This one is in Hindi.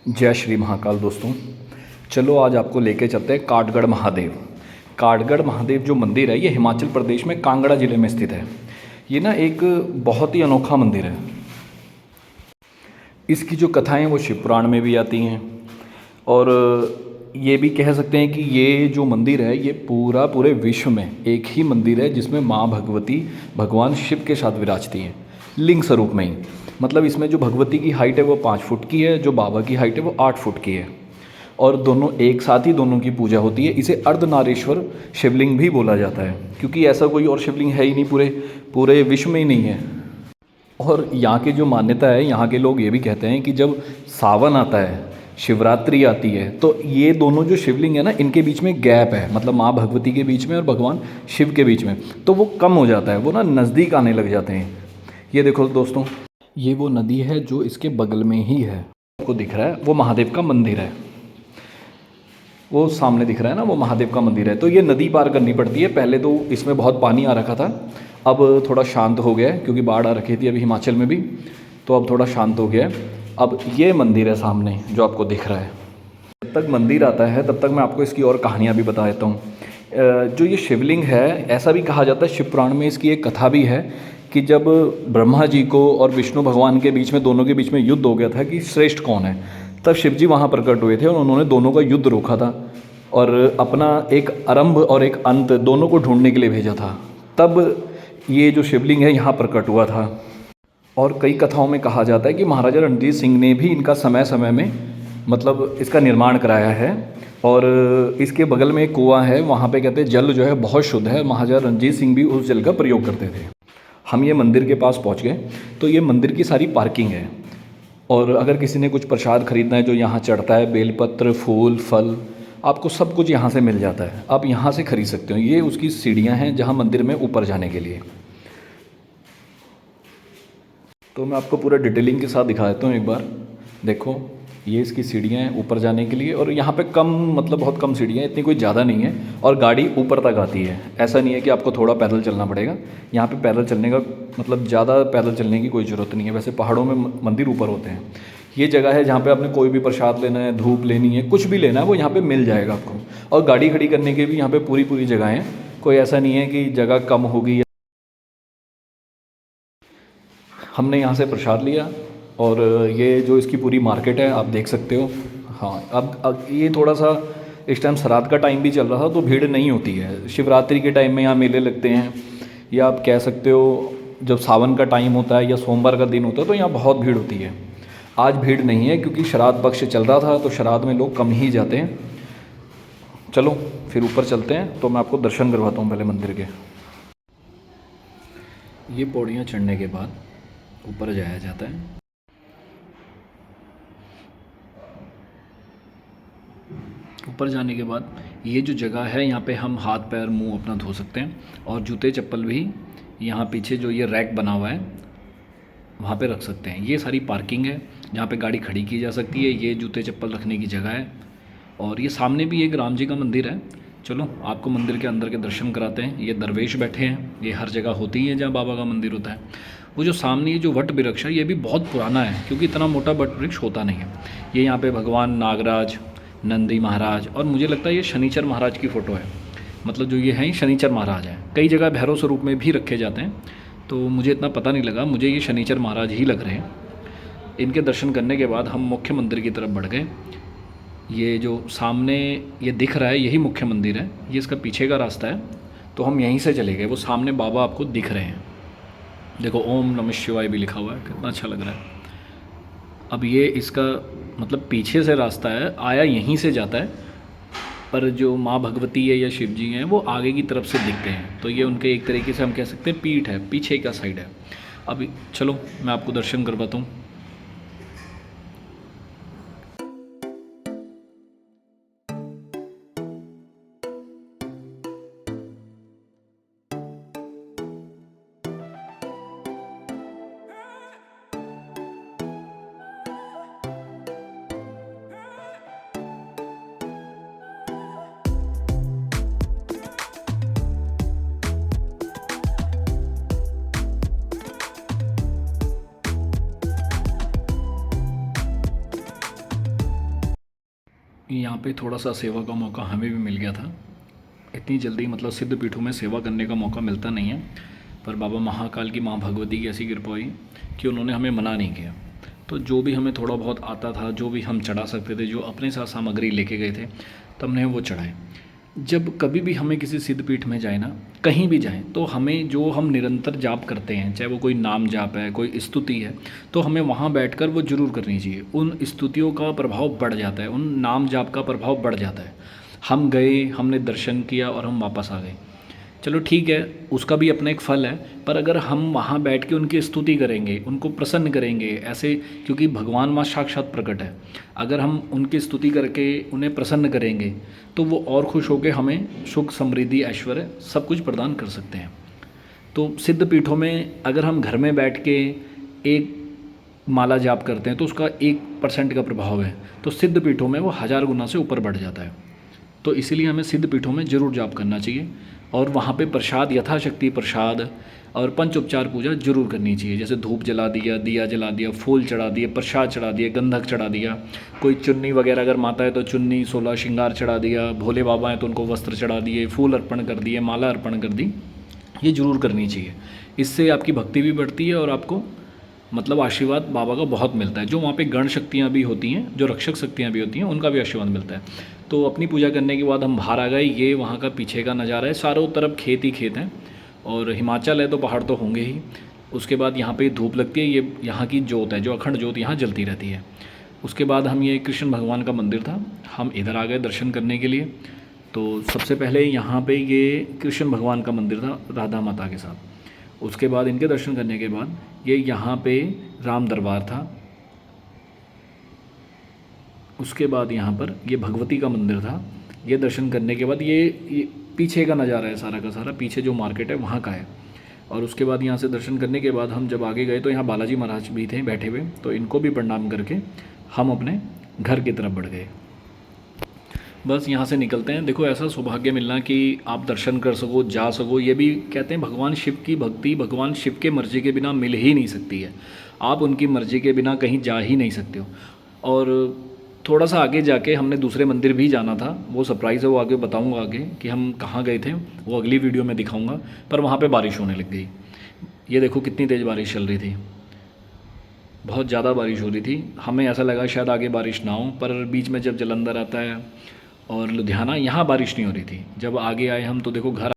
जय श्री महाकाल दोस्तों। चलो आज आपको लेके चलते हैं काठगढ़ महादेव। काठगढ़ महादेव जो मंदिर है ये हिमाचल प्रदेश में कांगड़ा ज़िले में स्थित है। ये ना एक बहुत ही अनोखा मंदिर है। इसकी जो कथाएं हैं वो शिव पुराण में भी आती हैं और ये भी कह सकते हैं कि ये जो मंदिर है ये पूरे विश्व में एक ही मंदिर है जिसमें माँ भगवती भगवान शिव के साथ विराजती हैं लिंग स्वरूप में ही। मतलब इसमें जो भगवती की हाइट है वो 5 फुट की है, जो बाबा की हाइट है वो 8 फुट की है और दोनों एक साथ ही दोनों की पूजा होती है। इसे अर्धनारीश्वर शिवलिंग भी बोला जाता है क्योंकि ऐसा कोई और शिवलिंग है ही नहीं, पूरे विश्व में ही नहीं है। और यहाँ की जो मान्यता है, यहाँ के लोग ये भी कहते हैं कि जब सावन आता है, शिवरात्रि आती है, तो ये दोनों जो शिवलिंग है ना इनके बीच में गैप है, मतलब माँ भगवती के बीच में और भगवान शिव के बीच में, तो वो कम हो जाता है, वो ना नज़दीक आने लग जाते हैं। ये देखो दोस्तों, ये वो नदी है जो इसके बगल में ही है। आपको दिख रहा है वो महादेव का मंदिर है, वो सामने दिख रहा है ना वो महादेव का मंदिर है। तो ये नदी पार करनी पड़ती है। पहले तो इसमें बहुत पानी आ रखा था, अब थोड़ा शांत हो गया है क्योंकि बाढ़ आ रखी थी अभी हिमाचल में भी, तो अब थोड़ा शांत हो गया है। अब ये मंदिर है सामने जो आपको दिख रहा है। जब तक मंदिर आता है तब तक मैं आपको इसकी और कहानियाँ भी बता देता हूँ। जो ये शिवलिंग है, ऐसा भी कहा जाता है, शिव पुराण में इसकी एक कथा भी है कि जब ब्रह्मा जी को और विष्णु भगवान के बीच में, दोनों के बीच में युद्ध हो गया था कि श्रेष्ठ कौन है, तब शिव जी वहाँ प्रकट हुए थे और उन्होंने दोनों का युद्ध रोका था और अपना एक आरंभ और एक अंत दोनों को ढूंढने के लिए भेजा था। तब ये जो शिवलिंग है यहाँ प्रकट हुआ था। और कई कथाओं में कहा जाता है कि महाराजा रणजीत सिंह ने भी इनका समय समय में मतलब इसका निर्माण कराया है। और इसके बगल में एक कुआं है, वहाँ पे कहते हैं जल जो है बहुत शुद्ध है, महाराजा रणजीत सिंह भी उस जल का प्रयोग करते थे। हम ये मंदिर के पास पहुँच गए तो ये मंदिर की सारी पार्किंग है और अगर किसी ने कुछ प्रसाद खरीदना है जो यहाँ चढ़ता है, बेलपत्र, फूल, फल, आपको सब कुछ यहाँ से मिल जाता है, आप यहाँ से खरीद सकते हो। ये उसकी सीढ़ियाँ हैं जहाँ मंदिर में ऊपर जाने के लिए। तो मैं आपको पूरा डिटेलिंग के साथ दिखा देता हूँ एक बार। देखो ये इसकी सीढ़ियाँ हैं ऊपर जाने के लिए और यहाँ पे कम, मतलब बहुत कम सीढ़ियाँ हैं, इतनी कोई ज़्यादा नहीं है और गाड़ी ऊपर तक आती है। ऐसा नहीं है कि आपको थोड़ा पैदल चलना पड़ेगा। यहाँ पे पैदल चलने का मतलब ज़्यादा पैदल चलने की कोई ज़रूरत नहीं है। वैसे पहाड़ों में मंदिर ऊपर होते हैं। ये जगह है जहाँ पे आपने कोई भी प्रसाद लेना है, धूप लेनी है, कुछ भी लेना है वो यहाँ पे मिल जाएगा आपको। और गाड़ी खड़ी करने की भी यहाँ पे पूरी जगह है, कोई ऐसा नहीं है कि जगह कम होगी। हमने यहाँ से प्रसाद लिया और ये जो इसकी पूरी मार्केट है आप देख सकते हो। हाँ, अब ये थोड़ा सा इस टाइम श्राद्ध का टाइम भी चल रहा था तो भीड़ नहीं होती है। शिवरात्रि के टाइम में यहाँ मेले लगते हैं, या आप कह सकते हो जब सावन का टाइम होता है या सोमवार का दिन होता है तो यहाँ बहुत भीड़ होती है। आज भीड़ नहीं है क्योंकि श्राद्ध पक्ष चल रहा था तो श्राद्ध में लोग कम ही जाते हैं। चलो फिर ऊपर चलते हैं, तो मैं आपको दर्शन करवाता हूँ पहले मंदिर के। ये पौड़ियाँ चढ़ने के बाद ऊपर जाया जाता है। ऊपर जाने के बाद ये जो जगह है यहाँ पे हम हाथ पैर मुंह अपना धो सकते हैं और जूते चप्पल भी यहाँ पीछे जो ये रैक बना हुआ है वहाँ पे रख सकते हैं। ये सारी पार्किंग है जहाँ पे गाड़ी खड़ी की जा सकती है। ये जूते चप्पल रखने की जगह है और ये सामने भी एक राम जी का मंदिर है। चलो आपको मंदिर के अंदर के दर्शन कराते हैं। ये दरवेश बैठे हैं, ये हर जगह होती ही है जहाँ बाबा का मंदिर होता है। वो जो सामने ये जो वट वृक्ष है ये भी बहुत पुराना है क्योंकि इतना मोटा वट वृक्ष होता नहीं है। ये यहाँ पे भगवान नागराज, नंदी महाराज और मुझे लगता है ये शनिचर महाराज की फ़ोटो है। मतलब जो ये हैं शनिचर महाराज हैं। कई जगह भैरव स्वरूप में भी रखे जाते हैं तो मुझे इतना पता नहीं लगा, मुझे ये शनिचर महाराज ही लग रहे हैं। इनके दर्शन करने के बाद हम मुख्य मंदिर की तरफ बढ़ गए। ये जो सामने ये दिख रहा है यही मुख्य मंदिर है, ये इसका पीछे का रास्ता है तो हम यहीं से चले गए। वो सामने बाबा आपको दिख रहे हैं, देखो ओम नमः शिवाय भी लिखा हुआ है, कितना अच्छा लग रहा है। अब ये इसका मतलब पीछे से रास्ता है, आया यहीं से जाता है, पर जो माँ भगवती है या शिव जी हैं वो आगे की तरफ से दिखते हैं तो ये उनके एक तरीके से हम कह सकते हैं पीठ है, पीछे का साइड है। अभी चलो मैं आपको दर्शन करवाता हूँ। यहाँ पे थोड़ा सा सेवा का मौका हमें भी मिल गया था। इतनी जल्दी मतलब सिद्ध पीठों में सेवा करने का मौका मिलता नहीं है, पर बाबा महाकाल की माँ भगवती की ऐसी कृपा हुई कि उन्होंने हमें मना नहीं किया। तो जो भी हमें थोड़ा बहुत आता था, जो भी हम चढ़ा सकते थे, जो अपने साथ सामग्री लेके गए थे, तो हमने वो चढ़ाए। जब कभी भी हमें किसी सिद्ध पीठ में जाए ना, कहीं भी जाएं, तो हमें जो हम निरंतर जाप करते हैं, चाहे वो कोई नाम जाप है, कोई स्तुति है, तो हमें वहाँ बैठकर वो जरूर करनी चाहिए। उन स्तुतियों का प्रभाव बढ़ जाता है, उन नाम जाप का प्रभाव बढ़ जाता है। हम गए, हमने दर्शन किया और हम वापस आ गए, चलो ठीक है, उसका भी अपना एक फल है। पर अगर हम वहाँ बैठ के उनकी स्तुति करेंगे, उनको प्रसन्न करेंगे ऐसे, क्योंकि भगवान वहाँ साक्षात प्रकट है, अगर हम उनकी स्तुति करके उन्हें प्रसन्न करेंगे तो वो और खुश होकर हमें सुख, समृद्धि, ऐश्वर्य सब कुछ प्रदान कर सकते हैं। तो सिद्ध पीठों में अगर हम घर में बैठ के एक माला जाप करते हैं तो उसका 1% का प्रभाव है, तो सिद्ध पीठों में वो 1000 गुना से ऊपर बढ़ जाता है। तो इसीलिए हमें सिद्ध पीठों में ज़रूर जाप करना चाहिए, और वहाँ पे प्रसाद, यथाशक्ति प्रसाद और पंचोपचार पूजा जरूर करनी चाहिए। जैसे धूप जला दिया, दिया जला दिया, फूल चढ़ा दिए, प्रसाद चढ़ा दिए, गंधक चढ़ा दिया, कोई चुन्नी वगैरह अगर माता है तो चुन्नी, 16 श्रृंगार चढ़ा दिया, भोले बाबा हैं तो उनको वस्त्र चढ़ा दिए, फूल अर्पण कर दिए, माला अर्पण कर दी, ये जरूर करनी चाहिए। इससे आपकी भक्ति भी बढ़ती है और आपको मतलब आशीर्वाद बाबा का बहुत मिलता है। जो वहाँ पे गण शक्तियाँ भी होती हैं, जो रक्षक शक्तियाँ भी होती हैं, उनका भी आशीर्वाद मिलता है। तो अपनी पूजा करने के बाद हम बाहर आ गए। ये वहाँ का पीछे का नज़ारा है, चारों तरफ खेत ही खेत हैं, और हिमाचल है तो पहाड़ तो होंगे ही। उसके बाद यहाँ पे धूप लगती है, ये यहाँ की जोत है, जो अखंड जोत यहाँ जलती रहती है। उसके बाद हम, ये कृष्ण भगवान का मंदिर था, हम इधर आ गए दर्शन करने के लिए। तो सबसे पहले यहाँ पे ये कृष्ण भगवान का मंदिर था राधा माता के साथ। उसके बाद इनके दर्शन करने के बाद ये यहाँ पे राम दरबार था। उसके बाद यहाँ पर ये भगवती का मंदिर था। ये दर्शन करने के बाद ये पीछे का नज़ारा है सारा का सारा, पीछे जो मार्केट है वहाँ का है। और उसके बाद यहाँ से दर्शन करने के बाद हम जब आगे गए तो यहाँ बालाजी महाराज भी थे बैठे हुए, तो इनको भी प्रणाम करके हम अपने घर की तरफ बढ़ गए। बस यहाँ से निकलते हैं। देखो, ऐसा सौभाग्य मिलना कि आप दर्शन कर सको, जा सको, ये भी कहते हैं भगवान शिव की भक्ति भगवान शिव के मर्जी के बिना मिल ही नहीं सकती है। आप उनकी मर्जी के बिना कहीं जा ही नहीं सकते हो। और थोड़ा सा आगे जाके हमने दूसरे मंदिर भी जाना था, वो सरप्राइज़ है, वो आगे बताऊंगा आगे कि हम कहाँ गए थे, वो अगली वीडियो में दिखाऊंगा। पर वहाँ पे बारिश होने लग गई। ये देखो कितनी तेज़ बारिश चल रही थी, बहुत ज़्यादा बारिश हो रही थी। हमें ऐसा लगा शायद आगे बारिश ना हो, पर बीच में जब जलंधर आता है और लुधियाना, यहाँ बारिश नहीं हो रही थी। जब आगे आए हम तो देखो घर